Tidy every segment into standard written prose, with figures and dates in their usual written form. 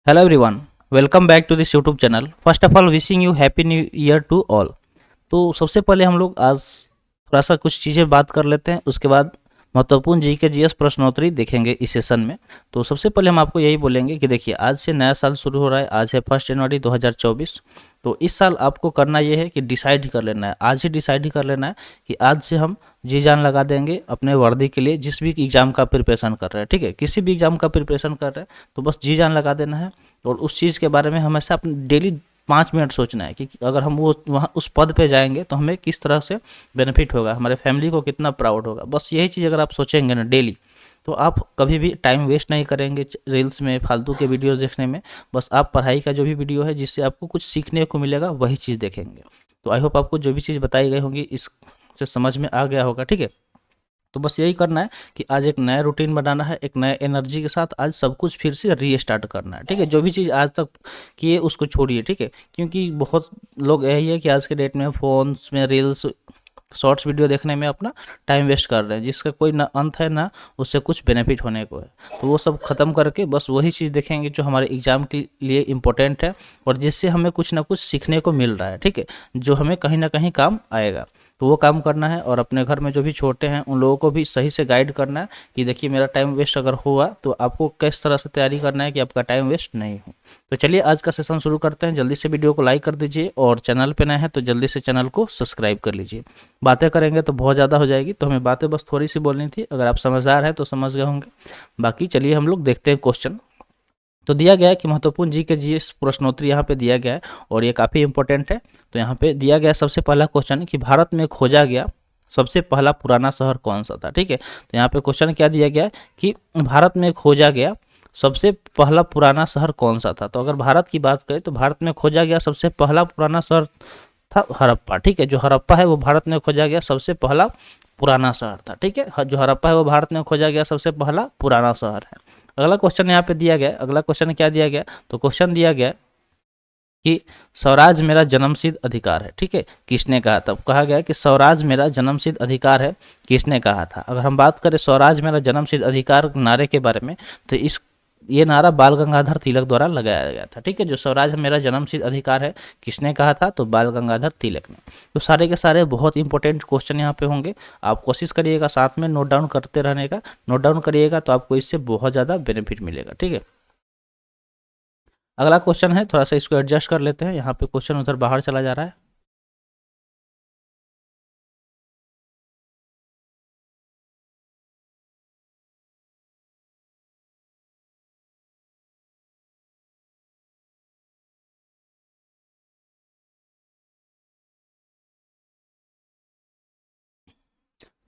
Hello everyone, welcome back to this YouTube channel. First of all, wishing you happy new year to all. तो सबसे पहले हम लोग आज थोड़ा सा कुछ चीज़ें बात कर लेते हैं, उसके बाद महत्वपूर्ण जी के जीएस प्रश्नोत्तरी देखेंगे इस सेशन में। तो सबसे पहले हम आपको यही बोलेंगे कि देखिए आज से नया साल शुरू हो रहा है, आज है 1 जनवरी 2024। तो इस साल आपको करना ये है कि डिसाइड कर लेना है, आज ही डिसाइड कर लेना है कि आज से हम जी जान लगा देंगे अपने वर्दी के लिए, जिस भी एग्ज़ाम का प्रिपरेशन कर रहे हैं, ठीक है, किसी भी एग्ज़ाम का प्रिपरेशन कर रहे हैं तो बस जी जान लगा देना है। और उस चीज़ के बारे में हमेशा अपने डेली 5 मिनट सोचना है कि अगर हम वो वहाँ उस पद पे जाएंगे तो हमें किस तरह से बेनिफिट होगा, हमारे फैमिली को कितना प्राउड होगा। बस यही चीज़ अगर आप सोचेंगे ना डेली, तो आप कभी भी टाइम वेस्ट नहीं करेंगे रील्स में, फालतू के वीडियोस देखने में। बस आप पढ़ाई का जो भी वीडियो है जिससे आपको कुछ सीखने को मिलेगा वही चीज़ देखेंगे। तो आई होप आपको जो भी चीज़ बताई गई होंगी इससे समझ में आ गया होगा, ठीक है। तो बस यही करना है कि आज एक नया रूटीन बनाना है, एक नए एनर्जी के साथ आज सब कुछ फिर से रीस्टार्ट करना है, ठीक है। जो भी चीज़ आज तक किए उसको छोड़िए, ठीक है, क्योंकि बहुत लोग यही है कि आज के डेट में फ़ोन्स में रील्स शॉर्ट्स वीडियो देखने में अपना टाइम वेस्ट कर रहे हैं, जिसका कोई ना अंत है ना उससे कुछ बेनिफिट होने को है। तो वो सब ख़त्म करके बस वही चीज़ देखेंगे जो हमारे एग्ज़ाम के लिए इम्पोर्टेंट है और जिससे हमें कुछ ना कुछ सीखने को मिल रहा है, ठीक है, जो हमें कहीं ना कहीं काम आएगा। तो वो काम करना है और अपने घर में जो भी छोटे हैं उन लोगों को भी सही से गाइड करना है कि देखिए मेरा टाइम वेस्ट अगर हुआ तो आपको किस तरह से तैयारी करना है कि आपका टाइम वेस्ट नहीं हो। तो चलिए आज का सेशन शुरू करते हैं। जल्दी से वीडियो को लाइक कर दीजिए और चैनल पे नए हैं तो जल्दी से चैनल को सब्सक्राइब कर लीजिए। बातें करेंगे तो बहुत ज़्यादा हो जाएगी, तो हमें बातें बस थोड़ी सी बोलनी थी। अगर आप समझदार हैं तो समझ गए होंगे। बाकी चलिए हम लोग देखते हैं क्वेश्चन। तो दिया गया है कि महत्वपूर्ण जी के जीएस प्रश्नोत्तरी यहाँ पे दिया गया है और ये काफ़ी इंपॉर्टेंट है। तो यहाँ पे दिया गया सबसे पहला क्वेश्चन कि भारत में खोजा गया सबसे पहला पुराना शहर कौन सा था, ठीक है। तो यहाँ पे क्वेश्चन क्या दिया गया है कि भारत में खोजा गया सबसे पहला पुराना शहर कौन सा था। तो अगर भारत की बात करें तो भारत में खोजा गया सबसे पहला पुराना शहर था हड़प्पा, ठीक है। जो हड़प्पा है वो भारत में खोजा गया सबसे पहला पुराना शहर था, ठीक है। जो हड़प्पा है वो भारत में खोजा गया सबसे पहला पुराना शहर है। अगला क्वेश्चन यहाँ पे दिया गया, अगला क्वेश्चन क्या दिया गया, तो क्वेश्चन दिया गया कि स्वराज मेरा जन्मसिद्ध अधिकार है, ठीक है, किसने कहा था। कहा गया कि स्वराज मेरा जन्मसिद्ध अधिकार है, किसने कहा था। अगर हम बात करें स्वराज मेरा जन्मसिद्ध अधिकार नारे के बारे में, तो ये नारा बाल गंगाधर तिलक द्वारा लगाया गया था, ठीक है। जो स्वराज मेरा जन्मसिद्ध अधिकार है किसने कहा था, तो बाल गंगाधर तिलक ने। तो सारे के सारे बहुत इंपॉर्टेंट क्वेश्चन यहाँ पे होंगे। आप कोशिश करिएगा साथ में नोट डाउन करते रहने का, नोट डाउन करिएगा तो आपको इससे बहुत ज़्यादा बेनिफिट मिलेगा, ठीक है। अगला क्वेश्चन है, थोड़ा सा इसको एडजस्ट कर लेते हैं, यहाँ पे क्वेश्चन उधर बाहर चला जा रहा है।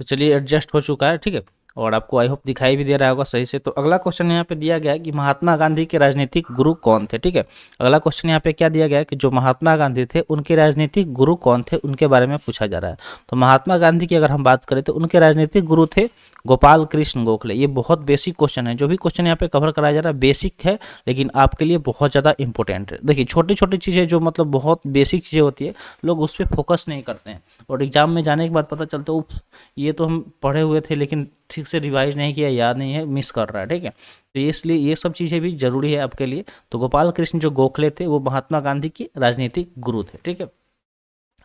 तो चलिए एडजस्ट हो चुका है, ठीक है, और आपको आई होप दिखाई भी दे रहा होगा सही से। तो अगला क्वेश्चन यहाँ पे दिया गया है कि महात्मा गांधी के राजनीतिक गुरु कौन थे, ठीक है। अगला क्वेश्चन यहाँ पे क्या दिया गया है कि जो महात्मा गांधी थे उनके राजनीतिक गुरु कौन थे, उनके बारे में पूछा जा रहा है। तो महात्मा गांधी की अगर हम बात करें तो उनके राजनीतिक गुरु थे गोपाल कृष्ण गोखले। ये बहुत बेसिक क्वेश्चन है, जो भी क्वेश्चन यहाँ पे कवर कराया जा रहा है बेसिक है, लेकिन आपके लिए बहुत ज़्यादा इंपॉर्टेंट है। देखिए छोटी छोटी चीज़ें जो मतलब बहुत बेसिक चीज़ें होती है, लोग उस पर फोकस नहीं करते हैं और एग्जाम में जाने के बाद पता चलता है ये तो हम पढ़े हुए थे लेकिन ठीक से रिवाइज नहीं किया, याद नहीं है, मिस कर रहा है, ठीक है। तो इसलिए ये सब चीज़ें भी जरूरी है आपके लिए। तो गोपाल कृष्ण जो गोखले थे वो महात्मा गांधी के राजनीतिक गुरु थे, ठीक है।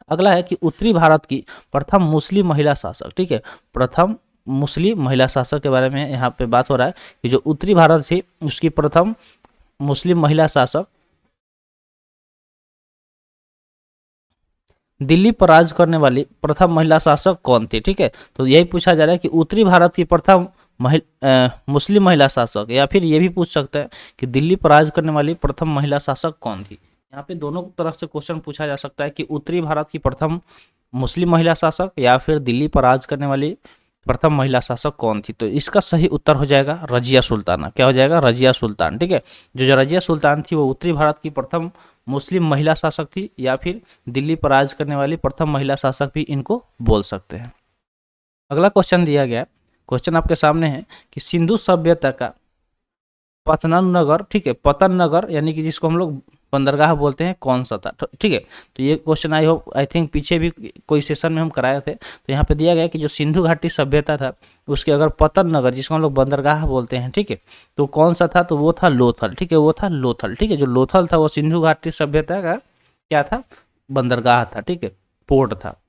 अगला है कि उत्तरी भारत की प्रथम मुस्लिम महिला शासक, ठीक है, प्रथम मुस्लिम महिला शासक के बारे में यहाँ पे बात हो रहा है कि जो उत्तरी भारत थी उसकी प्रथम मुस्लिम महिला शासक दिल्ली पर राज करने वाली प्रथम महिला शासक कौन थी, ठीक है। तो यही पूछा जा रहा है कि उत्तरी भारत की प्रथम मुस्लिम महिला शासक, या फिर ये भी पूछ सकते हैं कि दिल्ली पर राज करने वाली प्रथम महिला शासक कौन थी। यहाँ पे दोनों तरफ से क्वेश्चन पूछा जा सकता है कि उत्तरी भारत की प्रथम मुस्लिम महिला शासक या फिर दिल्ली पर राज करने वाली प्रथम महिला शासक कौन थी। तो इसका सही उत्तर हो जाएगा रजिया सुल्ताना। क्या हो जाएगा, रजिया सुल्तान, ठीक है। जो रजिया सुल्तान थी वो उत्तरी भारत की प्रथम मुस्लिम महिला शासक थी, या फिर दिल्ली पर राज करने वाली प्रथम महिला शासक भी इनको बोल सकते हैं। अगला क्वेश्चन दिया गया, क्वेश्चन आपके सामने है कि सिंधु सभ्यता का पतन नगर, ठीक है, पतन नगर यानी कि जिसको हम लोग बंदरगाह बोलते हैं कौन सा था, ठीक है। तो ये क्वेश्चन आई थिंक पीछे भी कोई सेशन में हम कराए थे। तो यहाँ पे दिया गया कि जो सिंधु घाटी सभ्यता था उसके अगर पतन नगर, जिसको हम लोग बंदरगाह बोलते हैं, ठीक है, तो कौन सा था, तो वो था लोथल, ठीक है, वो था लोथल, ठीक है। जो लोथल था वो सिंधु घाटी सभ्यता का क्या था, बंदरगाह था, ठीक है, पोर्ट था।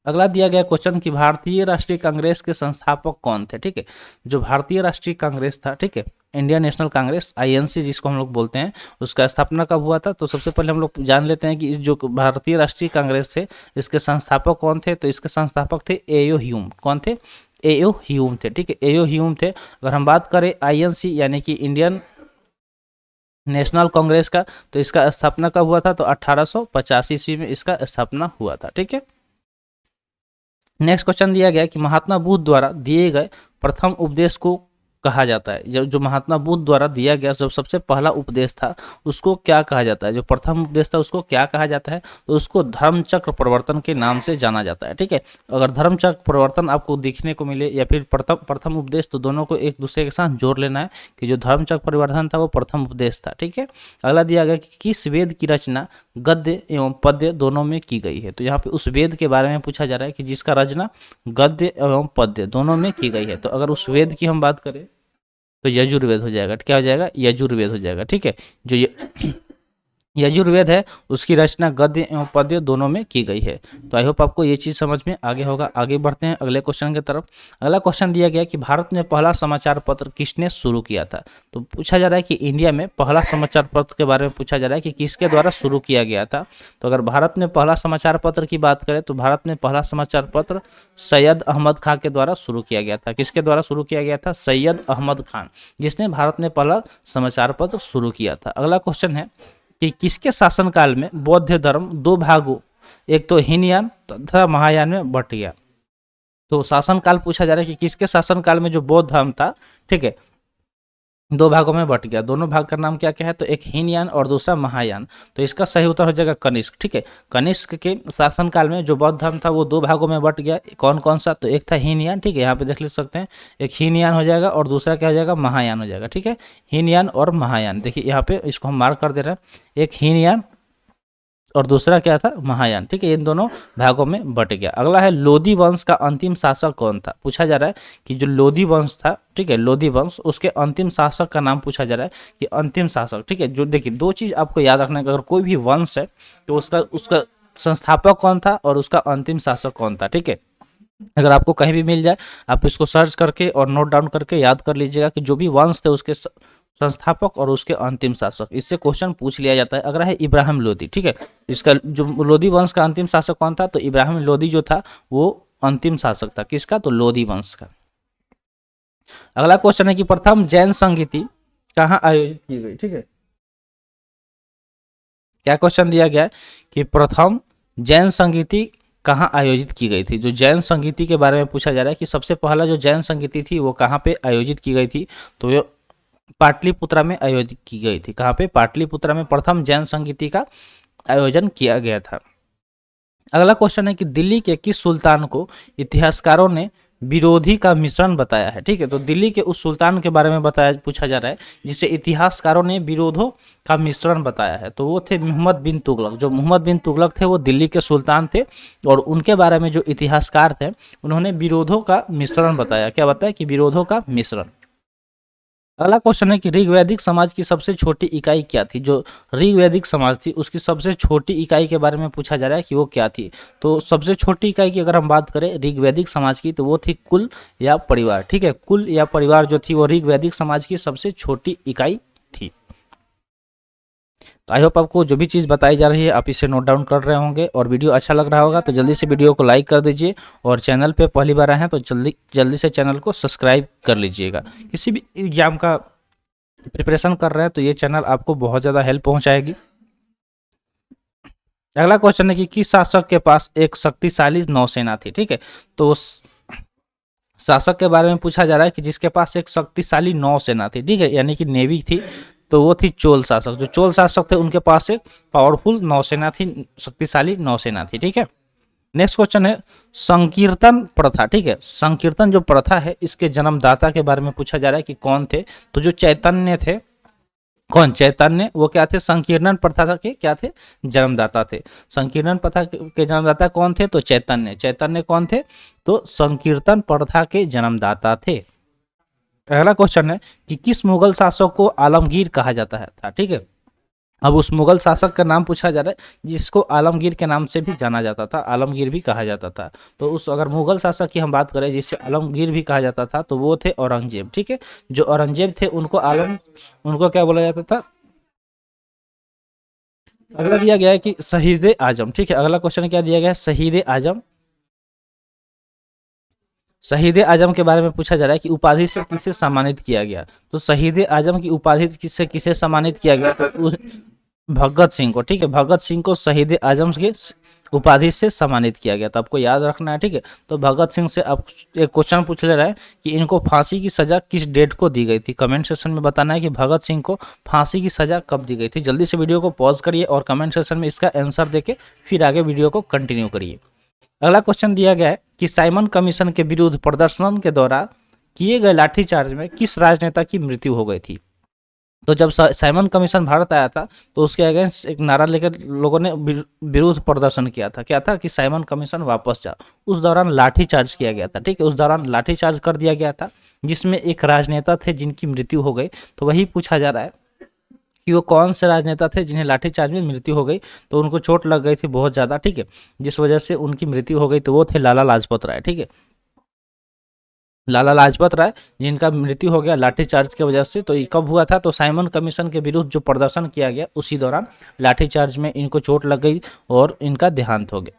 अगला दिया गया क्वेश्चन कि भारतीय राष्ट्रीय कांग्रेस के संस्थापक कौन थे, ठीक है। जो भारतीय राष्ट्रीय कांग्रेस था, ठीक है, इंडियन नेशनल कांग्रेस, आईएनसी जिसको हम लोग बोलते हैं, उसका स्थापना कब हुआ था। तो सबसे पहले हम लोग जान लेते हैं कि इस जो भारतीय राष्ट्रीय कांग्रेस थे इसके संस्थापक कौन थे। तो इसके संस्थापक थे एओ ह्यूम। कौन थे, एओ ह्यूम थे, ठीक है, एओ ह्यूम थे। अगर हम बात करें आईएनसी यानी कि इंडियन नेशनल कांग्रेस का, तो इसका स्थापना कब हुआ था, तो 1885 ईस्वी में इसका स्थापना हुआ था, ठीक है। नेक्स्ट क्वेश्चन दिया गया कि महात्मा बुद्ध द्वारा दिए गए प्रथम उपदेश को कहा जाता है। जो महात्मा बुद्ध द्वारा दिया गया जो सबसे पहला उपदेश था उसको क्या कहा जाता है, जो प्रथम उपदेश था उसको क्या कहा जाता है, तो उसको धर्मचक्र प्रवर्तन के नाम से जाना जाता है, ठीक है। अगर धर्मचक्र प्रवर्तन आपको दिखने को मिले या फिर प्रथम उपदेश, तो दोनों को एक दूसरे के साथ जोड़ लेना है कि जो धर्मचक्र परिवर्तन था वो प्रथम उपदेश था, ठीक है। अगला दिया गया कि किस वेद की रचना गद्य एवं पद्य दोनों में की गई है। तो यहाँ पे उस वेद के बारे में पूछा जा रहा है कि जिसका रचना गद्य एवं पद्य दोनों में की गई है। तो अगर उस वेद की हम बात करें तो यजुर्वेद हो जाएगा, क्या हो जाएगा, यजुर्वेद हो जाएगा, ठीक है। जो यजुर्वेद है उसकी रचना गद्य एवं पद्य दोनों में की गई है। तो आई होप आपको ये चीज़ समझ में आगे होगा। आगे बढ़ते हैं अगले क्वेश्चन की तरफ। अगला क्वेश्चन दिया गया कि भारत में पहला समाचार पत्र किसने शुरू किया था। तो पूछा जा रहा है कि इंडिया में पहला समाचार पत्र के बारे में पूछा जा रहा है कि किसके द्वारा शुरू किया गया था। तो अगर भारत में पहला समाचार पत्र की बात करें तो भारत में पहला समाचार पत्र सैयद अहमद खान के द्वारा शुरू किया गया था। किसके द्वारा शुरू किया गया था, सैयद अहमद खान, जिसने भारत में पहला समाचार पत्र शुरू किया था। अगला क्वेश्चन है कि किसके शासनकाल में बौद्ध धर्म दो भागों, एक तो हीनयान तथा महायान में बट गया। तो शासनकाल पूछा जा रहा है कि किसके शासनकाल में जो बौद्ध धर्म था, ठीक है, दो भागों में बट गया। दोनों भाग का नाम क्या क्या है, तो एक हीनयान और दूसरा महायान। तो इसका सही उत्तर हो जाएगा कनिष्क, ठीक है। कनिष्क के शासनकाल में जो बौद्ध धर्म था वो दो भागों में बट गया। कौन कौन सा, तो एक था हीनयान, ठीक है, यहाँ पे देख ले सकते हैं, एक हीनयान हो जाएगा और दूसरा क्या हो जाएगा, महायान हो जाएगा, ठीक है। हीनयान और महायान, देखिए यहाँ पे इसको हम मार्क कर दे रहे हैं, एक हीनयान और दूसरा क्या था, महायान, ठीक है, इन दोनों भागों में बट गया। अगला है लोधी वंश का अंतिम शासक कौन था। पूछा जा रहा है कि जो लोधी वंश था, ठीक है, लोधी वंश, उसके अंतिम शासक का नाम पूछा जा रहा है कि अंतिम शासक, ठीक है। जो देखिए दो चीज आपको याद रखना है कि अगर कोई भी वंश है तो उसका संस्थापक कौन था और उसका अंतिम शासक कौन था, ठीक है। अगर आपको कहीं भी मिल जाए आप इसको सर्च करके और नोट डाउन करके याद कर लीजिएगा कि जो भी वंश थे उसके संस्थापक और उसके अंतिम शासक, इससे क्वेश्चन पूछ लिया जाता है। अगर है इब्राहिम लोदी, ठीक है, इसका जो लोदी वंश का अंतिम शासक कौन था, तो इब्राहिम लोदी जो था वो अंतिम शासक था, किसका, तो लोदी वंश का। अगला क्वेश्चन है कि प्रथम जैन संगीति कहाँ आयोजित की गई, ठीक है। क्या क्वेश्चन दिया गया है कि प्रथम जैन संगीति कहाँ आयोजित की गई थी। जो जैन संगीति के बारे में पूछा जा रहा है कि सबसे पहला जो जैन संगीति थी वो कहाँ पे आयोजित की गई थी, तो ये पाटलिपुत्रा में आयोजित की गई थी। कहाँ पे, पाटलिपुत्रा में प्रथम जैन संगीति का आयोजन किया गया था। अगला क्वेश्चन है कि दिल्ली के किस सुल्तान को इतिहासकारों ने विरोधी का मिश्रण बताया है, ठीक है। तो दिल्ली के उस सुल्तान के बारे में पूछा जा रहा है जिसे इतिहासकारों ने विरोधों का मिश्रण बताया है। तो वो थे मोहम्मद बिन तुगलक। जो मोहम्मद बिन तुगलक थे वो दिल्ली के सुल्तान थे और उनके बारे में जो इतिहासकार थे उन्होंने विरोधों का मिश्रण बताया। क्या बताया कि विरोधों का मिश्रण। अगला क्वेश्चन है कि ऋग्वैदिक समाज की सबसे छोटी इकाई क्या थी। जो ऋग्वैदिक समाज थी उसकी सबसे छोटी इकाई के बारे में पूछा जा रहा है कि वो क्या थी। तो सबसे छोटी इकाई की अगर हम बात करें ऋग्वैदिक समाज की तो वो थी कुल या परिवार, ठीक है। कुल या परिवार जो थी वो ऋग्वैदिक समाज की सबसे छोटी इकाई थी। तो आई होप आपको जो भी चीज़ बताई जा रही है आप इसे नोट डाउन कर रहे होंगे और वीडियो अच्छा लग रहा होगा तो जल्दी से वीडियो को लाइक कर दीजिए और चैनल पे पहली बार आए हैं तो जल्दी से चैनल को सब्सक्राइब कर लीजिएगा। किसी भी एग्जाम का प्रिपरेशन कर रहे हैं तो ये चैनल आपको बहुत ज़्यादा हेल्प पहुंचाएगी। अगला क्वेश्चन है कि किस शासक के पास एक शक्तिशाली नौसेना थी, ठीक है। तो शासक के बारे में पूछा जा रहा है कि जिसके पास एक शक्तिशाली नौसेना थी, ठीक है, यानी कि नेवी थी, तो वो थी चोल शासक। जो चोल शासक थे उनके पास एक पावरफुल नौसेना थी, शक्तिशाली नौसेना थी, ठीक है। नेक्स्ट क्वेश्चन है संकीर्तन प्रथा, ठीक है। संकीर्तन जो प्रथा है इसके जन्मदाता के बारे में पूछा जा रहा है कि कौन थे। तो जो चैतन्य थे कौन? चैतन्य। वो क्या थे? संकीर्णन प्रथा के क्या थे? जन्मदाता थे। संकीर्णन प्रथा के जन्मदाता कौन थे? तो चैतन्य। चैतन्य कौन थे? तो संकीर्तन प्रथा के जन्मदाता थे। अगला क्वेश्चन है कि किस मुगल शासक को आलमगीर कहा जाता है था? ठीक है, अब उस मुगल शासक का नाम पूछा जा रहा है जिसको आलमगीर के नाम से भी जाना जाता था, आलमगीर भी कहा जाता था। तो उस अगर मुगल शासक की हम बात करें जिससे आलमगीर भी कहा जाता था तो वो थे औरंगजेब। ठीक है, जो औरंगजेब थे उनको क्या बोला जाता था? अगला दिया गया है कि शहीद आजम। ठीक है, अगला क्वेश्चन क्या दिया गया है? शहीद आजम। शहीद आजम के बारे में पूछा जा रहा है कि उपाधि से किसे सम्मानित किया गया? तो शहीद आजम की उपाधि किसे किसे सम्मानित किया गया? तो भगत सिंह को। ठीक है, भगत सिंह को शहीद आजम की उपाधि से सम्मानित किया गया था, आपको याद रखना है। ठीक है, तो भगत सिंह से अब एक क्वेश्चन पूछ ले रहा है कि इनको फांसी की सजा किस डेट को दी गई थी? कमेंट सेक्शन में बताना है कि भगत सिंह को फांसी की सजा कब दी गई थी। जल्दी से वीडियो को पॉज करिए और कमेंट सेक्शन में इसका आंसर देके फिर आगे वीडियो को कंटिन्यू करिए। अगला क्वेश्चन दिया गया है कि साइमन कमीशन के विरुद्ध प्रदर्शन के दौरान किए गए लाठीचार्ज में किस राजनेता की मृत्यु हो गई थी? तो जब साइमन कमीशन भारत आया था तो उसके अगेंस्ट एक नारा लेकर लोगों ने विरोध प्रदर्शन किया था। क्या था? कि साइमन कमीशन वापस जा। उस दौरान लाठीचार्ज किया गया था। ठीक है, उस दौरान लाठीचार्ज कर दिया गया था जिसमें एक राजनेता थे जिनकी मृत्यु हो गई। तो वही पूछा जा रहा है कि वो कौन से राजनेता थे जिन्हें लाठीचार्ज में मृत्यु हो गई। तो उनको चोट लग गई थी बहुत ज़्यादा। ठीक है, जिस वजह से उनकी मृत्यु हो गई। तो वो थे लाला लाजपत राय। ठीक है, लाला लाजपत राय जिनका मृत्यु हो गया लाठीचार्ज की वजह से। तो ये कब हुआ था? तो साइमन कमीशन के विरुद्ध जो प्रदर्शन किया गया उसी दौरान लाठीचार्ज में इनको चोट लग गई और इनका देहांत हो गया।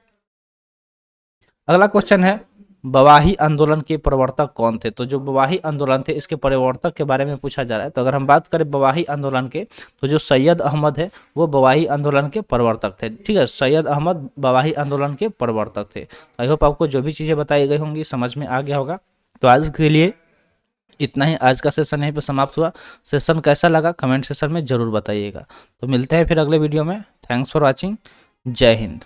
अगला क्वेश्चन है बवाही आंदोलन के प्रवर्तक कौन थे? तो जो बवाही आंदोलन थे इसके प्रवर्तक के बारे में पूछा जा रहा है। तो अगर हम बात करें बवाही आंदोलन के तो जो सैयद अहमद है वो बवाही आंदोलन के प्रवर्तक थे। ठीक है, सैयद अहमद बवाही आंदोलन के प्रवर्तक थे। आई होप आपको जो भी चीज़ें बताई गई होंगी समझ में आ गया होगा। तो आज के लिए इतना ही, आज का सेशन यहीं पे समाप्त हुआ। सेशन कैसा लगा कमेंट सेशन में जरूर बताइएगा। तो मिलते हैं फिर अगले वीडियो में। Thanks for watching. जय हिंद।